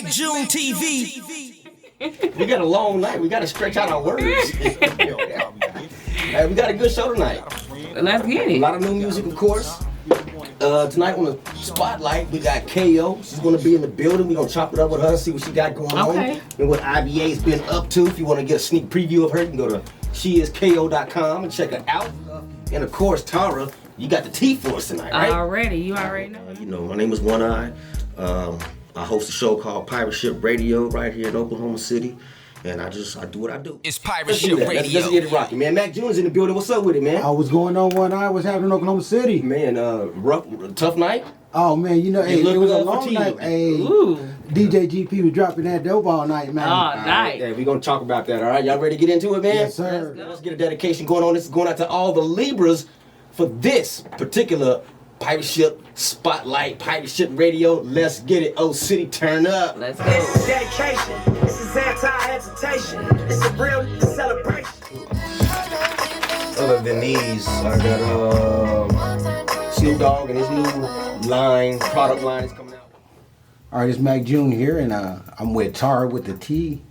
Mack June TV. We got a long night. We got to stretch out our words. Hey, we got a good show tonight. Let's get it. A lot of new music, of course. Tonight on the spotlight, we got KO. She's gonna be in the building. We're gonna chop it up with her, see what she got going on, and what IBA's been up to. If you want to get a sneak preview of her, you can go to SheisKo.com and check her out. And of course, Tara, you got the tea for us tonight, right? You already know. You know, my name is One Eye. I host a show called Pirate Ship Radio right here in Oklahoma City. And I do what I do. It's Pirate Ship Radio. Let's get it rocking, man. Mack June is in the building. What's up with it, man? What's going on, One Eye? What's happening in Oklahoma City? Man, tough night? Oh, man, you know, hey, it was a long night. Hey, Ooh. DJ GP was dropping that dope all night, man. All night. Yeah, we're going to talk about that, all right? Y'all ready to get into it, man? Yes, sir. Let's get a dedication going on. This is going out to all the Libras for this particular Pirate Ship Spotlight, Pirate Ship Radio. Let's get it. Oh, City, turn up. Let's go. This is dedication. This is anti-hesitation. It's a real celebration. Other than these, I got Snoop Dogg and his new product line is coming out. All right, it's Mack June here, and I'm with Tara with the T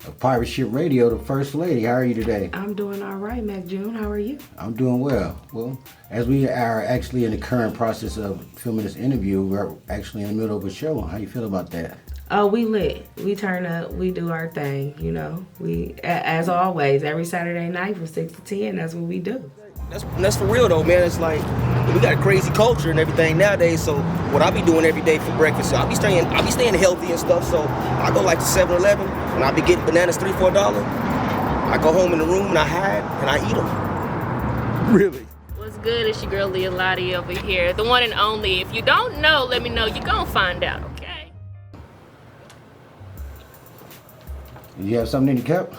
of Pirate Ship Radio, the First Lady. How are you today? I'm doing all right, Mack June. How are you? I'm doing well. Well, as we are actually in the current process of filming this interview, we're actually in the middle of a show. How you feel about that? Oh, we lit. We turn up. We do our thing, you know. We, as always, every Saturday night from 6 to 10, that's what we do. That's for real though, man. It's like we got a crazy culture and everything nowadays. So what I be doing every day for breakfast, so I be staying healthy and stuff. So I go like to 7-Eleven and I be getting bananas $3-4. I go home in the room and I hide and I eat them. Really? What's good? It's your girl Leah Lottie over here, the one and only. If you don't know, let me know. You're gonna find out, okay? You have something in your cup?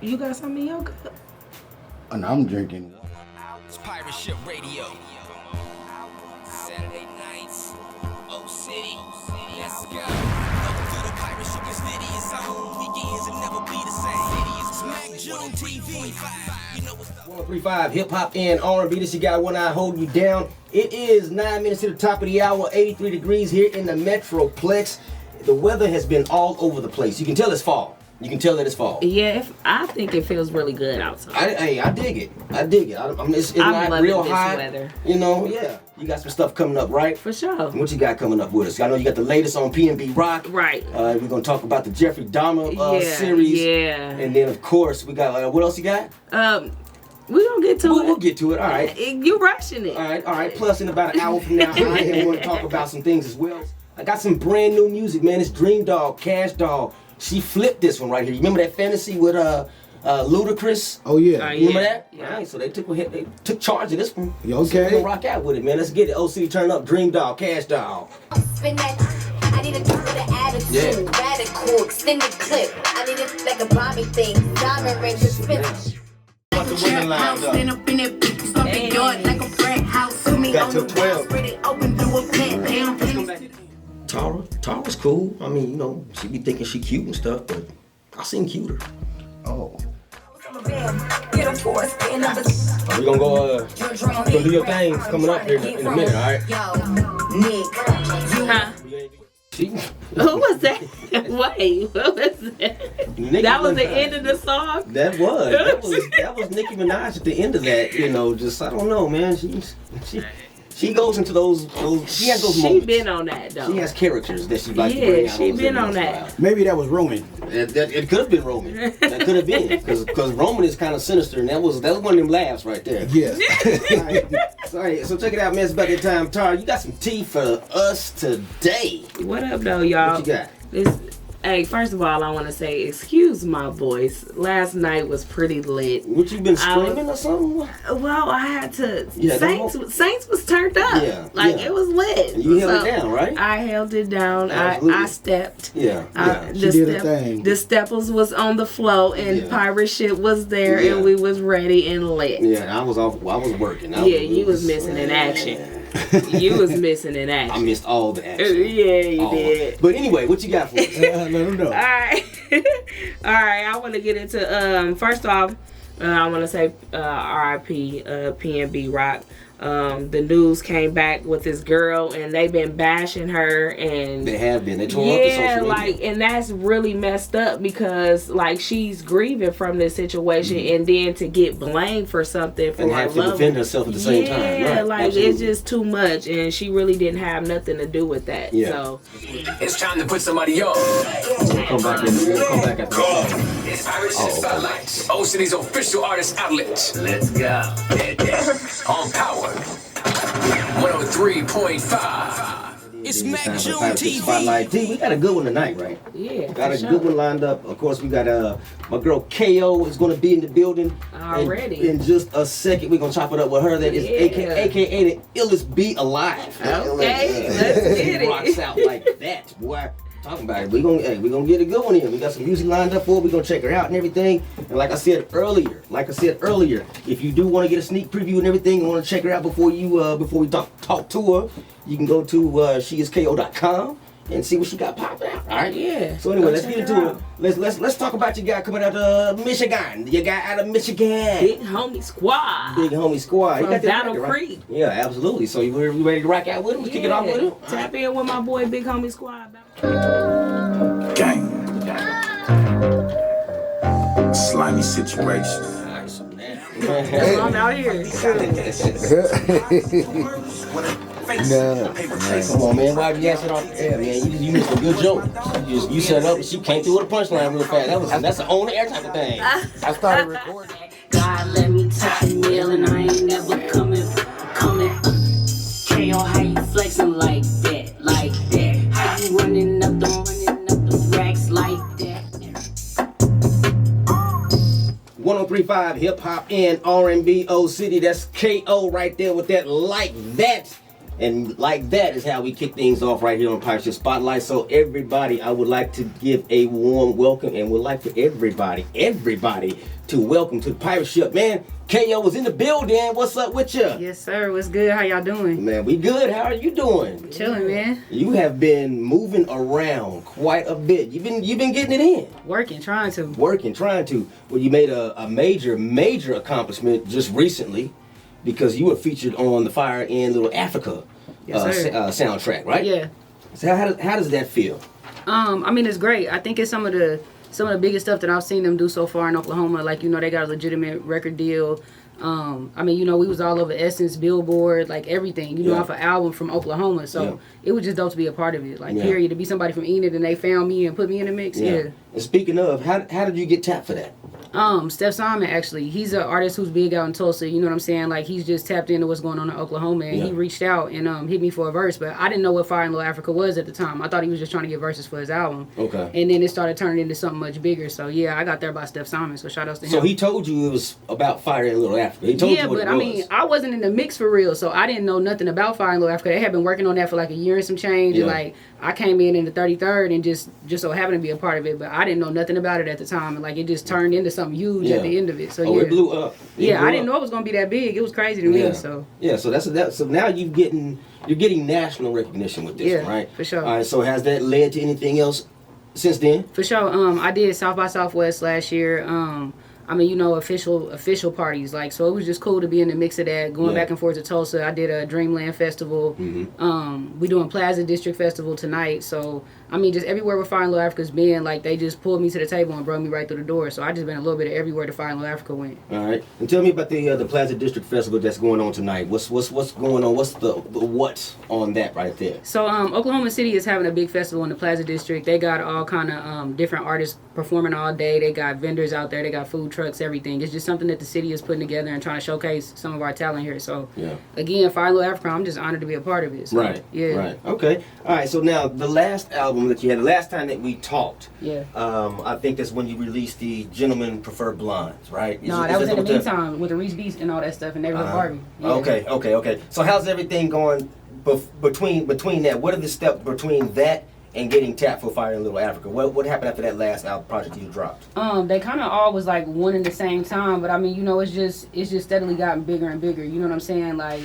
You got something in your cup? Oh, no, I'm drinking. It's Pirate Ship Radio. Saturday nights, O City, let's go. Welcome to the Pirate Ship. This city is on. Weekends will never be the same. It's Mack June TV. You know what's up. 103.5 hip hop and R&B. This you got One Eye holding you down. It is 9 minutes to the top of the hour. 83 degrees here in the Metroplex. The weather has been all over the place. You can tell it's fall. You can tell that it's fall. Yeah, I think it feels really good outside. I dig it. It's not real hot. Weather. You know, yeah. You got some stuff coming up, right? For sure. And what you got coming up with us? I know you got the latest on PNB Rock. Right. We're going to talk about the Jeffrey Dahmer series. Yeah. And then, of course, we got, what else you got? We're going to get to it. We'll get to it. All right. You're rushing it. All right. Plus, in about an hour from now, I am going to talk about some things as well. I got some brand new music, man. It's Dream Dog, Cash Dog. She flipped this one right here. You remember that fantasy with Ludacris? Oh, yeah. You remember that? Yeah. All right, so they took charge of this one. You So okay? we're gonna rock out with it, man. Let's get it. OC, turn up. Dream Dog, Cash Dog. Spin that. I need a turn with an attitude. Radical, extended clip. I need it like a Bobby thing. Diamond ring, just spin. Got the women lined up. Stand up in that bitch, stop the yard like a frat house. Put me Got on till the 12. wall, spread it open, do a plant down. Tara's cool. I mean, you know, she be thinking she cute and stuff, but I seen cuter. Oh. Get a force, pay another. We're gonna go, do your thing coming up here in a minute, all right? Yo, Nick, Huh? Who was that? Wait, what was that? That was the end of the song? That was Nicki Minaj at the end of that. You know, just I don't know, man. She goes into those. She has those moments. She been on that though. She has characters that she likes to Yeah, bring out. she those been every on once in a that. while. Maybe that was Roman. It could have been Roman. That could have been because Roman is kind of sinister, and that was one of them laughs right there. Yes. All right, so check it out, man. It's about that time. Tara, you got some tea for us today. What up though, y'all? What you got? Hey, first of all, I want to say, excuse my voice. Last night was pretty lit. What, you been screaming or something? Well, I had to. Yeah, Saints was turned up. Yeah, It was lit. And you held it down, right? I held it down. I stepped. Yeah. She did her thing. The steppers was on the floor, and Pirate Ship was there, Yeah. and we was ready and lit. Yeah, I was working. You was missing in action. You was missing in action. I missed all the action. Yeah, you did. But anyway, what you got for us? Let him know. All right. All right, I want to get into, first off, I want to say R.I.P. PNB Rock. The news came back with this girl, and they've been bashing her, and they have been. They tore up the social media. and that's really messed up because like she's grieving from this situation, and then to get blamed for something for and have to defend herself at the same time. Yeah, Right. like Absolutely. it's just too much, and she really didn't have nothing to do with that. Yeah. So It's time to put somebody on. We'll come back in. We'll come back after the It's Irish Spotlight, Old City's official artist outlet. Let's go. On Power 103.5. It's Mack Spotlight. D, we got a good one tonight, right? yeah, Got a for good sure. one lined up. Of course, we got my girl KO is going to be in the building. Already. In just a second, we're going to chop it up with her. That is AKA the illest beat alive. Okay, let's get it. Rocks out like that, boy. Talking about it. We're gonna get a good one in. We got some music lined up for her. We're gonna check her out and everything. And like I said earlier, if you do want to get a sneak preview and everything and want to check her out before we talk to her, you can go to SheisKo.com and see what she got popping out. All right. Yeah. So anyway, Go let's check get her into out. it. Let's talk about your guy coming out of Michigan. Your guy out of Michigan. Big homie squad. Big homie squad. From that Battle record, right? Creek. Yeah, absolutely. So you ready to rock out with him? Let's kick it off with him. Tap in with my boy Big Homie Squad. Gang. Slimy situation. That's what I'm out here. Come on, man. Why you ask it off the air, man? You missed a good joke. You set up and she came through with a punchline real fast. That's the on the air type of thing. I started recording. God let me touch a meal and I ain't never coming. KO, how you flexing like that? How you running up the racks like that? 1035 hip hop and R&B O City. That's KO right there with that like that. And like that is how we kick things off right here on Pirate Ship Spotlight. So everybody, I would like to give a warm welcome and would like for everybody to welcome to the Pirate Ship. Man, KO was in the building. What's up with you? Yes, sir. What's good? How y'all doing? Man, we good. How are you doing? Chilling, man. You have been moving around quite a bit. You've been getting it in. Working, trying to. Well, you made a major accomplishment just recently because you were featured on the Fire in Little Africa soundtrack, right? Yeah. So how does that feel? I mean, it's great. I think it's some of the biggest stuff that I've seen them do so far in Oklahoma. Like, they got a legitimate record deal. I mean, we was all over Essence, Billboard, like everything, off an album from Oklahoma. So it was just dope to be a part of it. Like, period. To be somebody from Enid and they found me and put me in the mix. Yeah. And speaking of, how did you get tapped for that? Steph Simon, actually, he's an artist who's big out in Tulsa, you know what I'm saying? Like, he's just tapped into what's going on in Oklahoma, and he reached out and hit me for a verse, but I didn't know what Fire in Little Africa was at the time. I thought he was just trying to get verses for his album. Okay. And then it started turning into something much bigger, so yeah, I got there by Steph Simon, so shout outs to him. So he told you it was about Fire in Little Africa. He told you what it was. I mean, I wasn't in the mix for real, so I didn't know nothing about Fire in Little Africa. They had been working on that for like a year and some change, and like, I came in the 33rd and just so happened to be a part of it, but I didn't know nothing about it at the time, and like, it just turned into something huge at the end of it. So it blew up. I didn't know it was gonna be that big. It was crazy to me. So so now you're getting national recognition with this one, right? For sure. All right. So has that led to anything else since then? For sure. I did South by Southwest last year. I mean, official parties. Like, so it was just cool to be in the mix of that, going back and forth to Tulsa. I did a Dreamland Festival. We doing Plaza District Festival tonight. So, I mean, just everywhere where Fire in Little Africa's been, like, they just pulled me to the table and brought me right through the door. So I just been a little bit of everywhere the Fire in Little Africa went. All right. And tell me about the Plaza District Festival that's going on tonight. What's going on? What's the what's on that right there? So Oklahoma City is having a big festival in the Plaza District. They got all kind of different artists performing all day. They got vendors out there. They got food trucks, everything. It's just something that the city is putting together and trying to showcase some of our talent here. So again, Fire in Little Africa, I'm just honored to be a part of it. So, right. Okay. All right. So now the last album that you had, the last time that we talked, I think that's when you released the Gentlemen Prefer Blondes, right? That was in the meantime with the Reese Beast and all that stuff and Neighborhood Barbie. Okay. So how's everything going between that? What are the steps between that and getting tapped for Fire in Little Africa? What happened after that last album project you dropped? They kind of all was like one at the same time, but I mean, it's just steadily gotten bigger and bigger. You know what I'm saying? Like,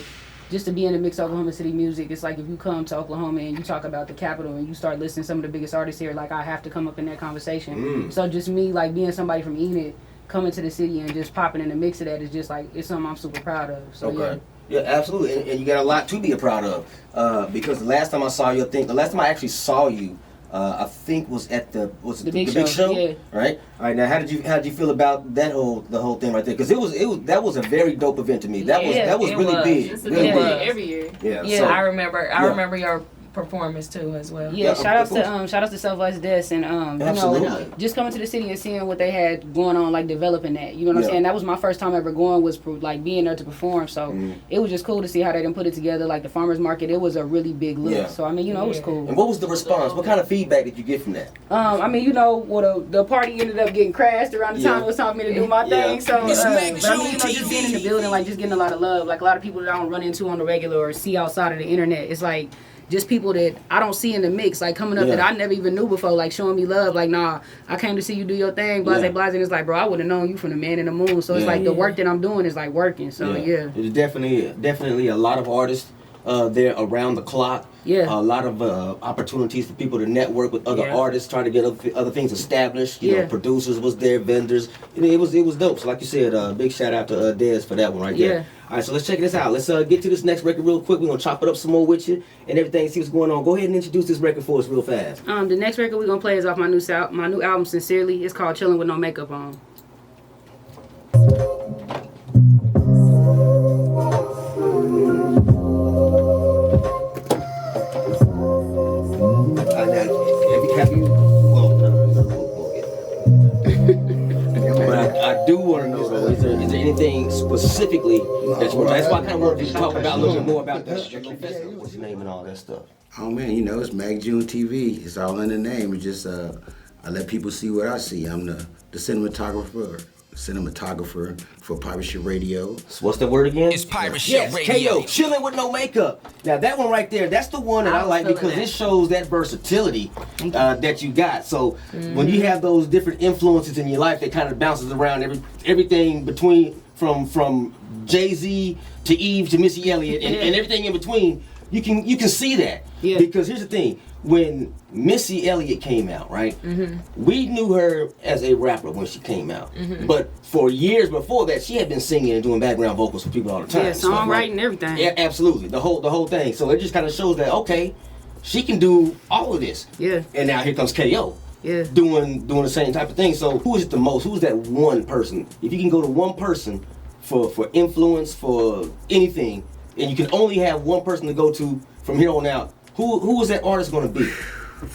just to be in the mix of Oklahoma City music, it's like if you come to Oklahoma and you talk about the capital and you start listening to some of the biggest artists here, like, I have to come up in that conversation. So just me, like, being somebody from Enid, coming to the city and just popping in the mix of that is just like, it's something I'm super proud of. So Yeah, absolutely, and you got a lot to be proud of, because the last time I saw you, the last time I actually saw you, I think was at the Big Show, yeah. Right? All right. Now, how did you feel about the whole thing right there? Because that was a very dope event to me. That was really big. It's a really big big. every year. Yeah. So So, I remember your performance too as well. Yeah, Yeah, shout outs of course. to Southwest Desk and you Absolutely. know, just coming to the city and seeing what they had going on, like developing that. You know what I'm Yeah. saying? That was my first time ever going, was like being there to perform. So it was just cool to see how they done put it together. Like the farmers market, it was a really big look. Yeah. So I mean, you know, it was cool. And what was the response? What kind of feedback did you get from that? I mean, you know, well, the party ended up getting crashed around the time it was time for me to do my Yeah. thing. So, It's but Mack I mean, you know, just being in the building, like just getting a lot of love. Like a lot of people that I don't run into on the regular or see outside of the internet. It's like just people that I don't see in the mix, like coming up that I never even knew before, like showing me love. Like, nah, I came to see you do your thing, blase, blase. And it's like, bro, I would have known you from the Man in the Moon. So it's like the work that I'm doing is like working. So There's definitely a lot of artists there around the clock. Yeah. A lot of opportunities for people to network with other artists, trying to get other things established. You know, producers was there, vendors. It was dope. So like you said, big shout out to Dez for that one right there. All right, so let's check this out. Let's get to this next record real quick. We're gonna chop it up some more with you and everything. See what's going on. Go ahead and introduce this record for us real fast. The next record we're gonna play is off my new album, Sincerely. It's called Chillin' With No Makeup On. I do want to know though, is there anything specifically that you want? That's why I kind of wanted you to talk about a little bit more about the festival. What's your name and all that stuff? Oh man, you know, it's Mack June TV. It's all in the name. It's just I let people see what I see. I'm the cinematographer for Pirate Ship Radio. So what's the word again? It's Pirate Ship Radio. KO, Chillin' With No Makeup. Now that one right there, that's the one that I like because it shows that versatility that you got. So when you have those different influences in your life that kind of bounces around everything between from Jay-Z to Eve to Missy Elliott and everything in between, you can see that. Yeah. Because here's the thing. When Missy Elliott came out, right? We knew her as a rapper when she came out. But for years before that, she had been singing and doing background vocals for people all the time. Yeah, songwriting and everything. Yeah, absolutely. The whole thing. So it just kind of shows that, okay, she can do all of this. Yeah. And now here comes KO. Yeah. Doing the same type of thing. So who is it the most? Who's that one person? If you can go to one person for influence, for anything, and you can only have one person to go to from here on out, who is that artist going to be?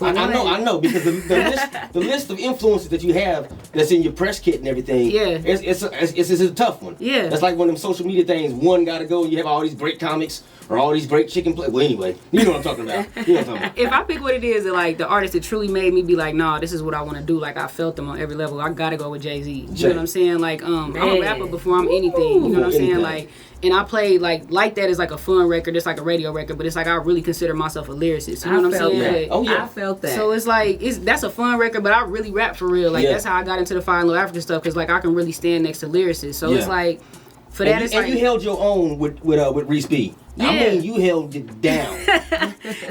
I know, because the list of influences that you have that's in your press kit and everything, it's a tough one. Yeah. That's like one of them social media things. One got to go, and you have all these great comics or all these great chicken play. Well, anyway, you know what I'm talking about. You know what I'm talking about. If I pick what it is, that like the artist that truly made me be like, nah, this is what I want to do. Like I felt them on every level. I gotta go with Jay-Z. You know what I'm saying? Like I'm a rapper before I'm anything. You know what I'm saying? Like. And I played like that is like a fun record. It's like a radio record, but it's like I really consider myself a lyricist. You know what I'm saying? Oh yeah, I felt that. So it's like that's a fun record, but I really rap for real. Like that's how I got into the fine little African stuff, because like I can really stand next to lyricists. So it's like for that, it's like you held your own with Reese B. Yeah. I mean, you held it down.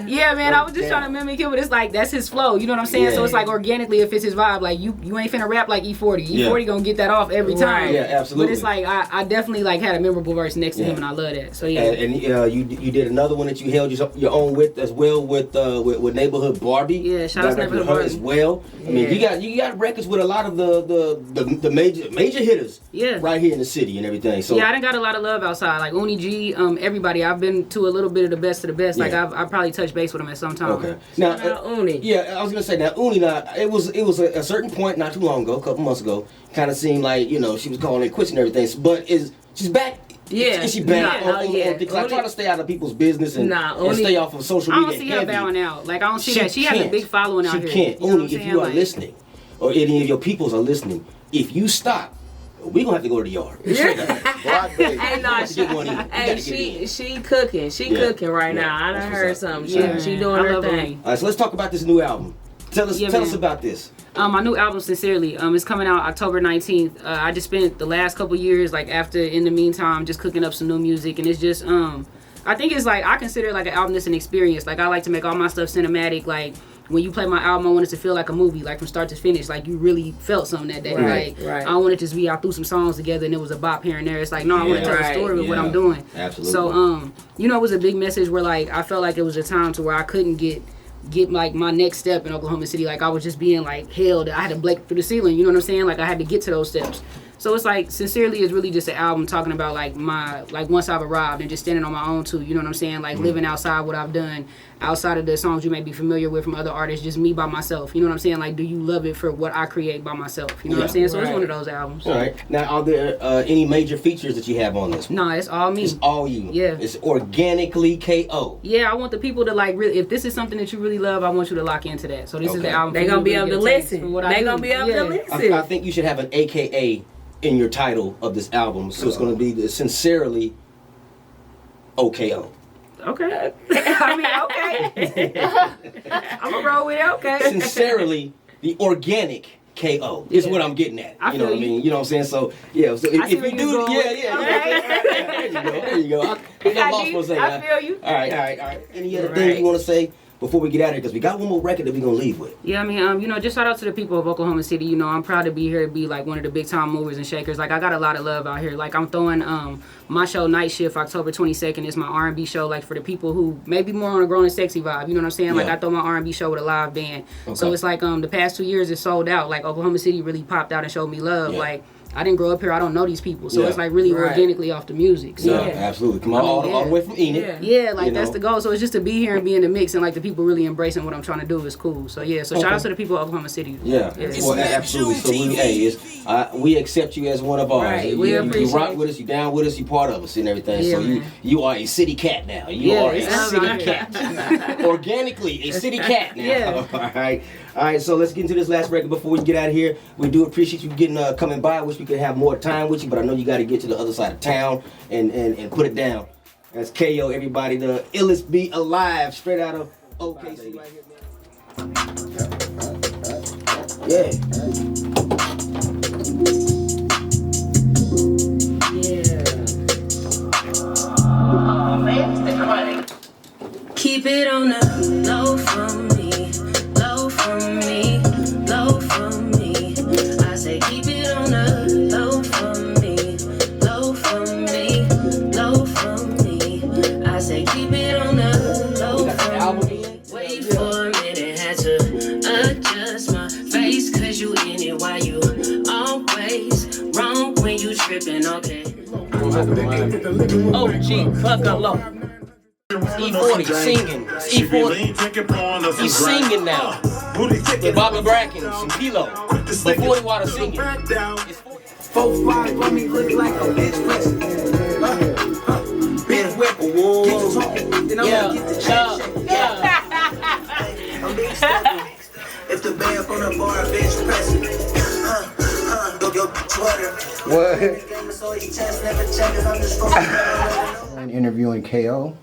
Yeah, man, I was just trying to mimic him, but it's like that's his flow. You know what I'm saying? Yeah. So it's like organically, if it's his vibe, like you ain't finna rap like E40. E40 gonna get that off every time. Yeah, absolutely. But it's like I definitely like had a memorable verse next to him, and I love that. So yeah. And you did another one that you held your own with as well with Neighborhood Barbie. Yeah, shout out to Neighborhood Barbie as well. I mean, you got records with a lot of the major hitters. Yeah. Right here in the city and everything. So yeah, I done got a lot of love outside. Like Uni G, everybody. I've been to a little bit of the best of the best. Like I probably touched base with him at some time. Okay. Now Uni. Yeah, I was gonna say now Uni. Now it was a certain point not too long ago, a couple months ago. Kind of seemed like she was calling it quits and everything. But she's back? Yeah. Is she back? Because I try to stay out of people's business and stay off of social media. I don't see her bowing out. Like I don't see that. She has a big following out here. She can't. Uni, if you are listening, or any of your peoples are listening, if you stop, we gonna have to go to the yard. She cooking. She cooking right now. I done heard something. She doing her thing. All right, so let's talk about this new album. Tell us about this. My new album, Sincerely, is coming out October 19th. I just spent the last couple years, like in the meantime, just cooking up some new music, and it's just I think it's like I consider it like an album that's an experience. Like I like to make all my stuff cinematic, like when you play my album, I want it to feel like a movie, like from start to finish, like you really felt something that day. Right, Like right. I don't want it to just be I threw some songs together and it was a bop here and there. It's like no, I want to tell a story with what I'm doing. Absolutely. So you know, it was a big message where like I felt like it was a time to where I couldn't get like my next step in Oklahoma City. Like I was just being like held. I had to break through the ceiling. You know what I'm saying? Like I had to get to those steps. So it's like Sincerely is really just an album talking about like my once I've arrived and just standing on my own too. You know what I'm saying? Like living outside what I've done, outside of the songs you may be familiar with from other artists. Just me by myself. You know what I'm saying? Like do you love it for what I create by myself? You know what I'm saying? So it's one of those albums. All right. Now, are there any major features that you have on this one? No, it's all me. It's all you. Yeah. It's organically KO. Yeah, I want the people to like really. If this is something that you really love, I want you to lock into that. So this is the album. They gonna be able to listen. They gonna be able to listen. I think you should have an AKA in your title of this album, so it's going to be the Sincerely OKO. Okay. I mean, okay. I'm gonna roll with it. Okay. Sincerely, the organic KO is what I'm getting at. You know what I mean? You know what I'm saying? So yeah. So if you do, there you go. I got lost for a second. I feel you. All right. Any other thing you want to say before we get out of here? Because we got one more record that we're gonna leave with. Yeah, I mean, you know, just shout out to the people of Oklahoma City. You know, I'm proud to be here to be like one of the big time movers and shakers. Like I got a lot of love out here. Like I'm throwing my show Night Shift October 22nd is my R&B show. Like for the people who maybe more on a grown and sexy vibe. You know what I'm saying? Like I throw my R&B show with a live band. Okay. So it's like the past 2 years it's sold out. Like Oklahoma City really popped out and showed me love. Like I didn't grow up here. I don't know these people. So it's like really organically off the music. So. Yeah, absolutely. Come on, all the way from Enid. Yeah, like that's the goal. So it's just to be here and be in the mix and like the people really embracing what I'm trying to do is cool. So yeah, so shout out to the people of Oklahoma City. Yeah, well, absolutely. So we accept you as one of ours. Right. You rock with us, you down with us, you part of us and everything. So you are a city cat now. You are a city cat. Organically, a city cat now. Yeah. All right, so let's get into this last record before we get out of here. We do appreciate you getting coming by. I wish we could have more time with you, but I know you got to get to the other side of town and put it down. That's KO, everybody, the illest beat alive, straight out of OKC right here, man. Yeah. Keep it on the low from me, low from me, low from me. I say keep it on the low from me, low from me, low from me. I say keep it on the low from me. Wait for a minute, had to adjust my face, cause you in it while you always wrong when you tripping, okay. Oh, gee, buckle. E40 singing. E40. He's singing now. With Bobby Bracken, some Kilo. But 40 Water singing. 4-5 on me look like a bitch pressing. Bitch whip. Whoa. Get this home. Then I'm gonna get the check. I'm being stepping. If the band from the bar, bitch pressing. Go sweater. What? I'm interviewing KO.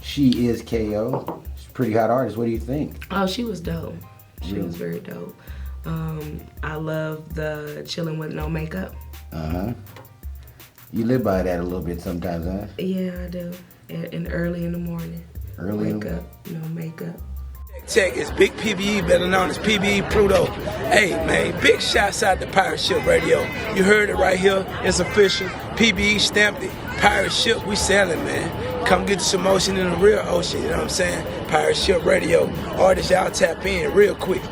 She is KO. She's a pretty hot artist. What do you think? Oh, she was dope. She was very dope. I love the chilling with no makeup. You live by that a little bit sometimes, huh? Yeah, I do. And early in the morning. Early Wake up, no makeup. Check is Big PBE, better known as PBE Pluto. Hey man, big shouts out to Pirate Ship Radio. You heard it right here. It's official. PBE stamped it. Pirate Ship, we selling, man. Come get some motion in the real ocean. You know what I'm saying? Pirate Ship Radio. Artists, y'all tap in real quick.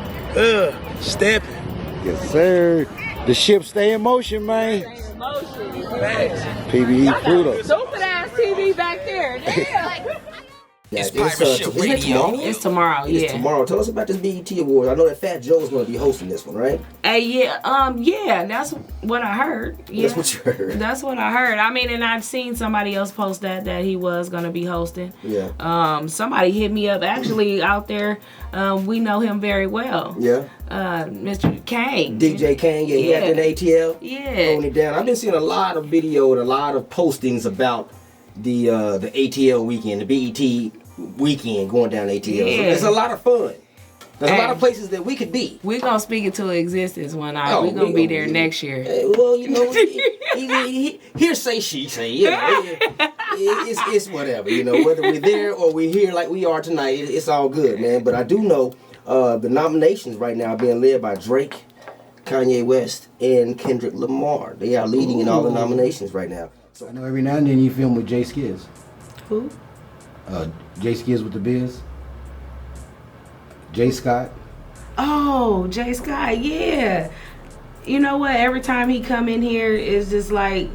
Stamping. Yes, sir. The ship stay in motion, man. PBE Pluto. Stupid ass TV back there. Damn. It's Pirate Ship Radio. It's tomorrow, It's tomorrow. Tell us about this BET Awards. I know that Fat Joe's going to be hosting this one, right? Yeah, that's what I heard. Yeah. That's what you heard. That's what I heard. I mean, and I've seen somebody else post that he was going to be hosting. Yeah. Somebody hit me up actually out there. We know him very well. Yeah. Mr. Kane. DJ Kane, he had an ATL. Yeah. Holding it down. I've been seeing a lot of video and a lot of postings about the ATL weekend, the BET weekend going down ATL. Yeah. So it's a lot of fun. There's a lot of places that we could be. We're going to speak it to existence one night. We're going to be there next year. Well, you know, here say she say, you know, it's whatever, you know, whether we're there or we're here like we are tonight, it's all good, man. But I do know The nominations right now are being led by Drake, Kanye West, and Kendrick Lamar. They are leading in all the nominations right now. So I know every now and then you film with Jay Skiz. Who? Jay Skiz with the Biz. Jay Scott. Oh, Jay Scott, yeah. You know what? Every time he come in here, it's just like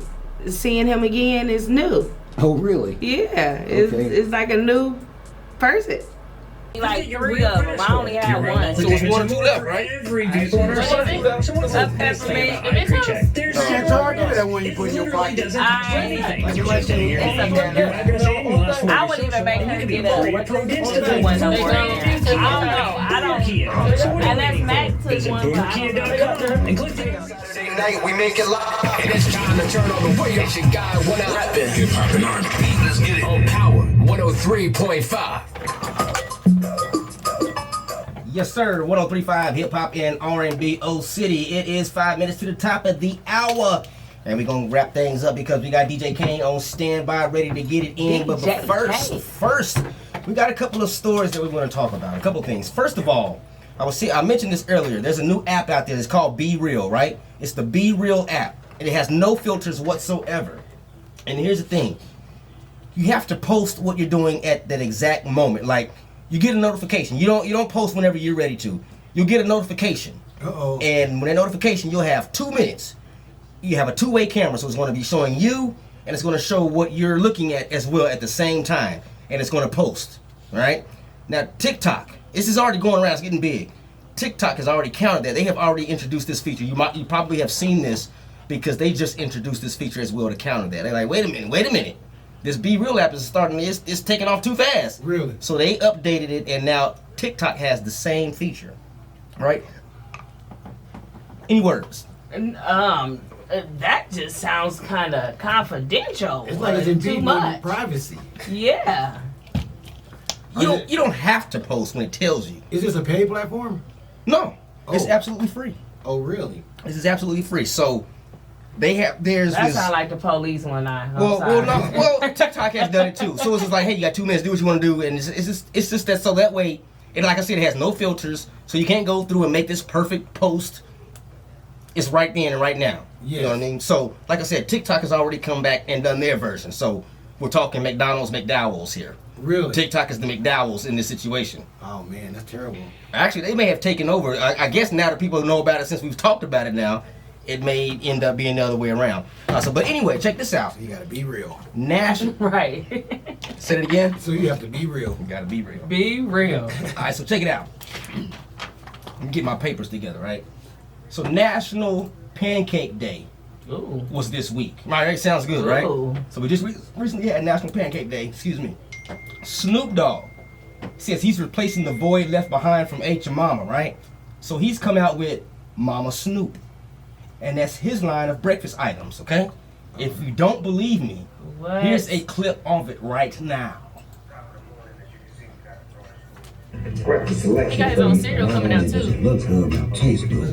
seeing him again is new. Oh, really? Yeah, it's like a new person. Like 3 of them. I only had one. So it's 1 or 2 left, right? There's hard to do that when you put in your pocket. I wouldn't even make her get a one no more. I don't. Unless Mack took one. Night we make it live, and it's time to turn on the radio. It's your guy, one out rapping hip hop and R&B. Let's get it on Power 103.5. Yes, sir. 103.5 Hip Hop and R&B O City. It is 5 minutes to the top of the hour. And we're going to wrap things up because we got DJ Kane on standby, ready to get it in. But first, we got a couple of stories that we want to talk about. A couple things. First of all, I mentioned this earlier. There's a new app out there. It's called Be Real, right? It's the Be Real app. And it has no filters whatsoever. And here's the thing. You have to post what you're doing at that exact moment. Like, you get a notification. You don't post whenever you're ready to. You'll get a notification. And when that notification, you'll have 2 minutes. You have a two-way camera, so it's going to be showing you, and it's going to show what you're looking at as well at the same time. And it's going to post. All right? Now, TikTok. This is already going around. It's getting big. TikTok has already counted that. They have already introduced this feature. You probably have seen this because they just introduced this feature as well to counter that. They're like, wait a minute. This Be Real app is it's taking off too fast. Really? So they updated it, and now TikTok has the same feature. Right? Any words? That just sounds kind of confidential. It's like it's in too much privacy. Yeah. You don't have to post when it tells you. Is this a paid platform? No. It's absolutely free. Oh, really? This is absolutely free. So there's that this. sounds like the police one night. Well, TikTok has done it too. So it's just like, hey, you got 2 minutes, do what you want to do, and it's just that. So that way, and like I said, it has no filters, so you can't go through and make this perfect post. It's right then and right now. Yes. You know what I mean? So, like I said, TikTok has already come back and done their version. So we're talking McDowell's here. Really? TikTok is the McDowell's in this situation. Oh man, that's terrible. Actually, they may have taken over. I guess now that people know about it, since we've talked about it now, it may end up being the other way around. But anyway, check this out. So you gotta be real. National. Right. Say it again. So you have to be real. You gotta be real. Be real. All right, so check it out. Let me get my papers together, right? So National Pancake Day was this week. Right, that sounds good, right? So we just recently had National Pancake Day. Excuse me. Snoop Dogg says he's replacing the void left behind from H and Mama, right? So he's come out with Mama Snoop. And that's his line of breakfast items, okay? If you don't believe me, here's a clip of it right now. Breakfast selection. He got his own cereal coming out too. Looks good, it tastes good.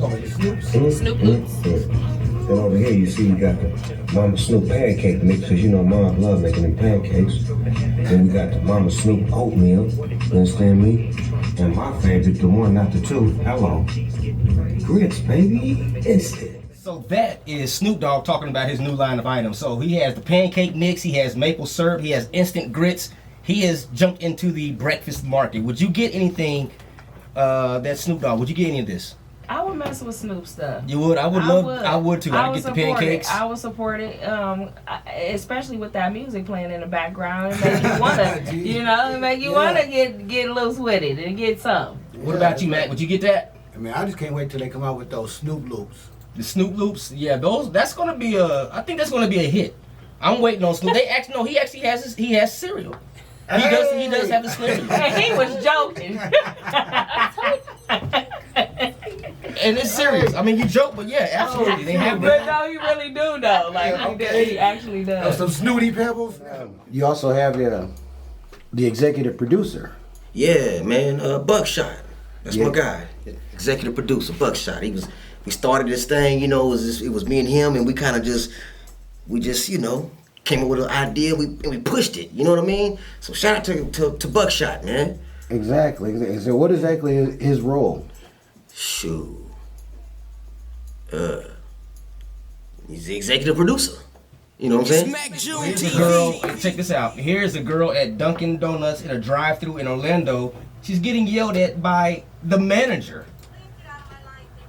Snoop Loops. Then over here you see you got the Mama Snoop pancake mix, because you know Mom love making them pancakes. Then we got the Mama Snoop oatmeal, you understand me? And my favorite, the one, not the two, hello. Grits, baby, instant. So that is Snoop Dogg talking about his new line of items. So he has the pancake mix, he has maple syrup, he has instant grits. He has jumped into the breakfast market. Would you get anything that Snoop Dogg? Would you get any of this? I would mess with Snoop stuff. You would? I would too. I'd get the pancakes. I would support it, especially with that music playing in the background. It make you wanna, make you wanna get loose with it and get some. What about you, Matt? Would you get that? I mean, I just can't wait till they come out with those Snoop Loops. The Snoop Loops, yeah, that's gonna be I think that's gonna be a hit. I'm waiting on Snoop. He actually has cereal. He does have the cereal. Hey, he was joking. And it's serious. I mean, you joke, but yeah, absolutely. They have but no, he really do though. Like he actually does. Some Snooty Pebbles. You also have the executive producer. Yeah, man, Buckshot. That's my guy. Executive producer, Buckshot. We started this thing, it was me and him, and we just came up with an idea, and we pushed it, you know what I mean? So shout out to Buckshot, man. Exactly. So what exactly is his role? Shoot. He's the executive producer. You know what I'm saying? Here's a girl, check this out. Here's a girl at Dunkin' Donuts in a drive-thru in Orlando. She's getting yelled at by the manager.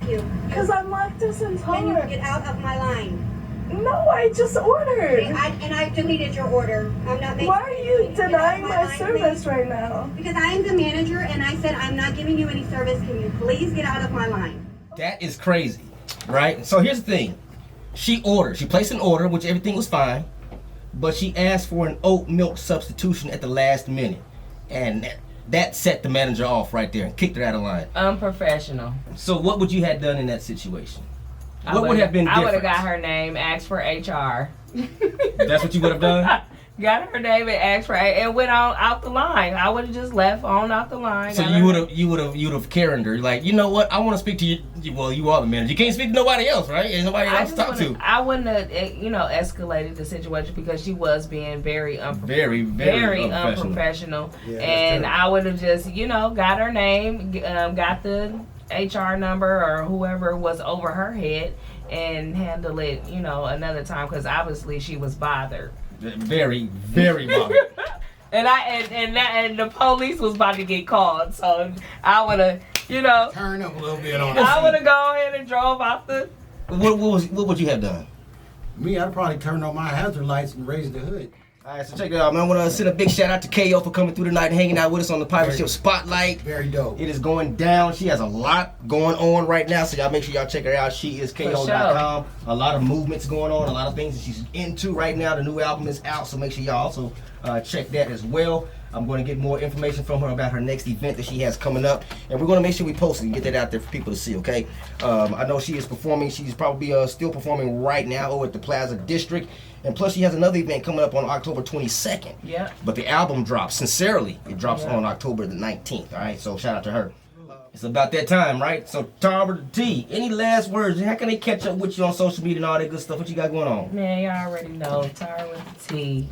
Because I'm lactose intolerant. Can you get out of my line? No, I just ordered. And I've deleted your order. I'm not making. Why are you denying my service right now? Because I am the manager and I said I'm not giving you any service. Can you please get out of my line? That is crazy, right? So here's the thing. She placed an order, which everything was fine, but she asked for an oat milk substitution at the last minute. And that set the manager off right there and kicked her out of line. Unprofessional. So what would you have done in that situation? What would have been different? I would have got her name, asked for HR. That's what you would have done? Got her name and asked for and went on out the line. I would have just left on out the line. So you would have Karen'd her, like, you know what? I want to speak to you. Well, you are the manager. You can't speak to nobody else, right? There's nobody else to talk to. I wouldn't have, escalated the situation because she was being very unprofessional. Very unprofessional. Yeah, and I would have just, got her name, got the HR number or whoever was over her head and handle it, another time because obviously she was bothered. Very, very bothered. and the police was about to get called, so I would have, turn up a little bit on. I would have gone ahead and drove out the. What would you have done? Me, I'd probably turned on my hazard lights and raised the hood. All right, so check it out, man. I want to send a big shout out to KO for coming through tonight and hanging out with us on the Pirate Ship Spotlight. Very dope. It is going down. She has a lot going on right now, so y'all make sure y'all check her out. She is KO.com. A lot of movements going on, a lot of things that she's into right now. The new album is out, so make sure y'all also check that as well. I'm going to get more information from her about her next event that she has coming up, and we're going to make sure we post it and get that out there for people to see, okay? I know she is performing. She's probably still performing right now over at the Plaza District, and plus she has another event coming up on October 22nd. Yeah. But the album drops, Sincerely, it drops on October the 19th, all right? So shout out to her. It's about that time, right? So Tara T, any last words? How can they catch up with you on social media and all that good stuff? What you got going on? Man, y'all already know. Tara with the T.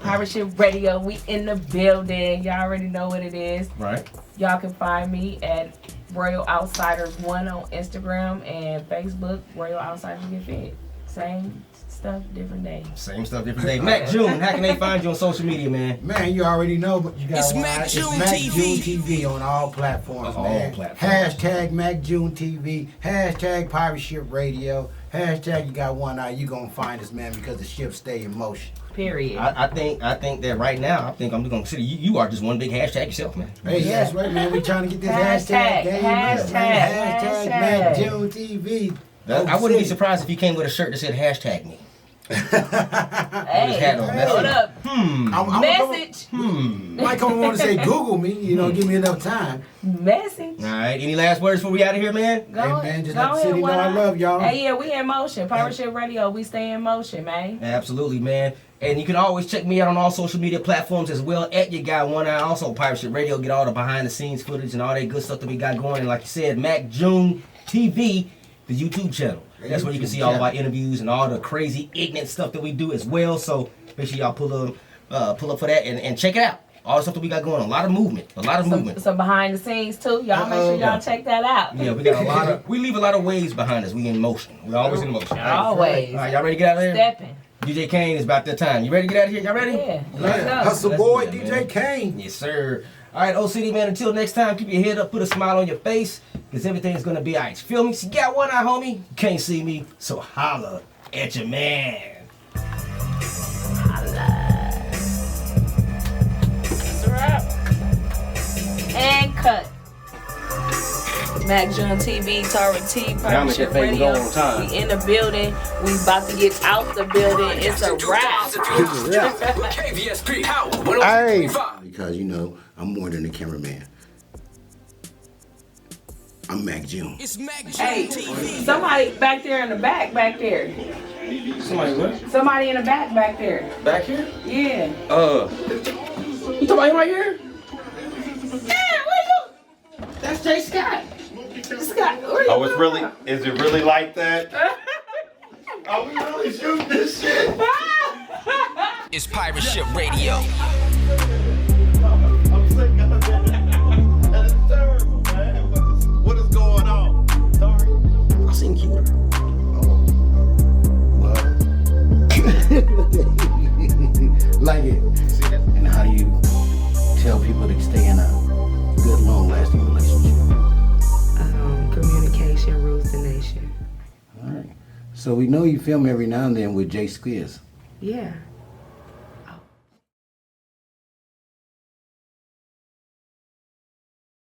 Pirate Ship Radio, we in the building. Y'all already know what it is. Right. Y'all can find me at Royal Outsiders 1 on Instagram and Facebook, Royal Outsiders Get Fed. Same stuff, different day. Same stuff, different day. Mack June, how can they find you on social media, man? Man, you already know, but you got It's one. Mack June Mack TV. June TV on all platforms, man. Hashtag Mack June TV. Hashtag Pirate Ship Radio. Hashtag you got one eye. You gonna find us, man, because the ship stay in motion. Period. I think that right now, I'm just gonna consider you are just one big hashtag yourself, man. Hey, that's right, man. We trying to get this hashtag game. Hashtag Mack June TV. I wouldn't be surprised if you came with a shirt that said hashtag me. Hey, hold up. Message. Mike only want to say Google me, give me enough time. Message. All right, any last words before we out of here, man? Hey, man, just let the city know I love y'all. Hey, yeah, we in motion. Pirate Ship Radio, we stay in motion, man. Absolutely, man. And you can always check me out on all social media platforms as well at Your Guy One Eye. Also, Pirate Ship Radio, get all the behind the scenes footage and all that good stuff that we got going. And like you said, Mack June TV, the YouTube channel. That's where you can see all of our interviews and all the crazy ignorant stuff that we do as well. So make sure y'all pull up for that and check it out. All the stuff that we got going on. A lot of movement. Some behind the scenes too. Y'all make sure y'all check that out. Yeah, we got we leave a lot of waves behind us. We in motion. We're always in motion. Always. All right, y'all ready to get out of here? Stepping. DJ Kane, it's about that time. You ready to get out of here? Y'all ready? Yeah. Hustle boy, DJ Kane. Yes, sir. All right, OCD, man, until next time, keep your head up, put a smile on your face, because everything's going to be all right. Feel me? You got one eye, homie. You can't see me, so holla at your man. That's a wrap. And cut. Mack June TV, Tara T, Pirate Ship Radio. We in the building. We about to get out the building. It's a wrap. Hey. Because, I'm more than a cameraman. I'm Mack June. It's Mack June Hey, TV. somebody back there in the back there. Somebody what? Somebody in the back there. Back here? Yeah. You talking about him right here? Yeah, where you? That's Jay Scott. Scott, where you Is it really like that? Are we really shooting this shit? It's Pirate Ship Radio. I'm sick of it. seen cuter. Like it. And how do you tell people to stay in a good, long-lasting relationship? Communication rules the nation. All right. So we know you film every now and then with Jay Squiz. Yeah.